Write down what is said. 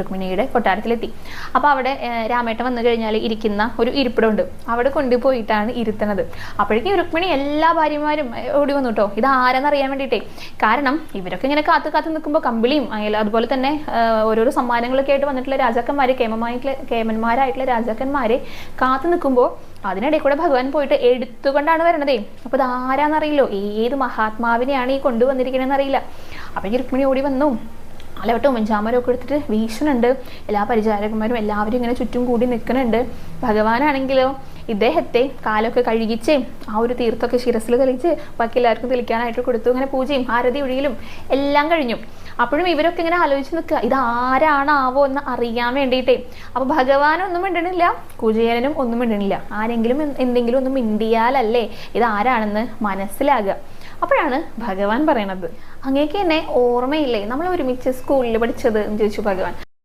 രുക്മിണിയുടെ കൊട്ടാരത്തിലെത്തി. അപ്പോൾ അവിടെ രാമേട്ടൻ വന്നു കഴിഞ്ഞാൽ ഇരിക്കുന്ന ഒരു ഇരിപ്പിടമുണ്ട്, അവിടെ കൊണ്ടുപോയിട്ടാണ് ഇരുത്തുന്നത്. അപ്പോഴേക്കും രുക്മിണി എല്ലാ ഭാര്യമാരും ഓടി വന്നു കേട്ടോ, ഇത് ആരെന്നറിയാൻ വേണ്ടിയിട്ടേ. കാരണം ഇവരൊക്കെ ഇങ്ങനെ കാത്തു നിൽക്കുമ്പോൾ കമ്പിളിയും അതുപോലെ തന്നെ ഓരോരോ സമ്മാനങ്ങളൊക്കെ ആയിട്ട് വന്നിട്ടുള്ള രാജാക്കന്മാരെ, കേമന്മാരായിട്ടുള്ള രാജാക്കന്മാരെ കാത്തു നിൽക്കുമ്പോൾ അതിനിടയിൽ കൂടെ ഭഗവാൻ പോയിട്ട് എടുത്തുകൊണ്ടാണ് വരണതേ. അപ്പോൾ ഇത് ആരാന്നറിയില്ലോ, ഏത് മഹാത്മാവിനെയാണ് ഈ കൊണ്ടുവന്നിരിക്കണമെന്ന് അറിയില്ല. അപ്പോൾ രുക്മിണി ഓടി വന്നു, അലവട്ടവും വെഞ്ചാമരവും ഒക്കെ എടുത്തിട്ട് വീശുന്നുണ്ട്. എല്ലാ പരിചാരകന്മാരും എല്ലാവരും ഇങ്ങനെ ചുറ്റും കൂടി നിൽക്കുന്നുണ്ട്. ഭഗവാനാണെങ്കിലോ ഇദ്ദേഹത്തെ കാലൊക്കെ കഴുകിച്ച് ആ ഒരു തീർത്ഥമൊക്കെ ശിരസിൽ തെളിച്ച് ബാക്കി എല്ലാവർക്കും തെളിക്കാനായിട്ട് കൊടുത്തു. ഇങ്ങനെ പൂജയും ആരതി ഒഴിയിലും എല്ലാം കഴിഞ്ഞു. അപ്പോഴും ഇവരൊക്കെ ഇങ്ങനെ ആലോചിച്ച് നിൽക്കുക, ഇത് ആരാണാവോ എന്ന് അറിയാൻ വേണ്ടിയിട്ടേ. അപ്പോൾ ഭഗവാൻ ഒന്നും മിണ്ടണില്ല, കുചേലനും ഒന്നും മിണ്ടണില്ല. ആരെങ്കിലും എന്തെങ്കിലും ഒന്നും മിണ്ടിയാലല്ലേ ഇത് ആരാണെന്ന് മനസ്സിലാകുക. അപ്പോഴാണ് ഭഗവാൻ പറയണത്, അങ്ങേക്ക് എന്നെ ഓർമ്മയില്ലേ, നമ്മൾ ഒരുമിച്ച് സ്കൂളിൽ പഠിച്ചത് എന്ന് ചോദിച്ചു ഭഗവാൻ.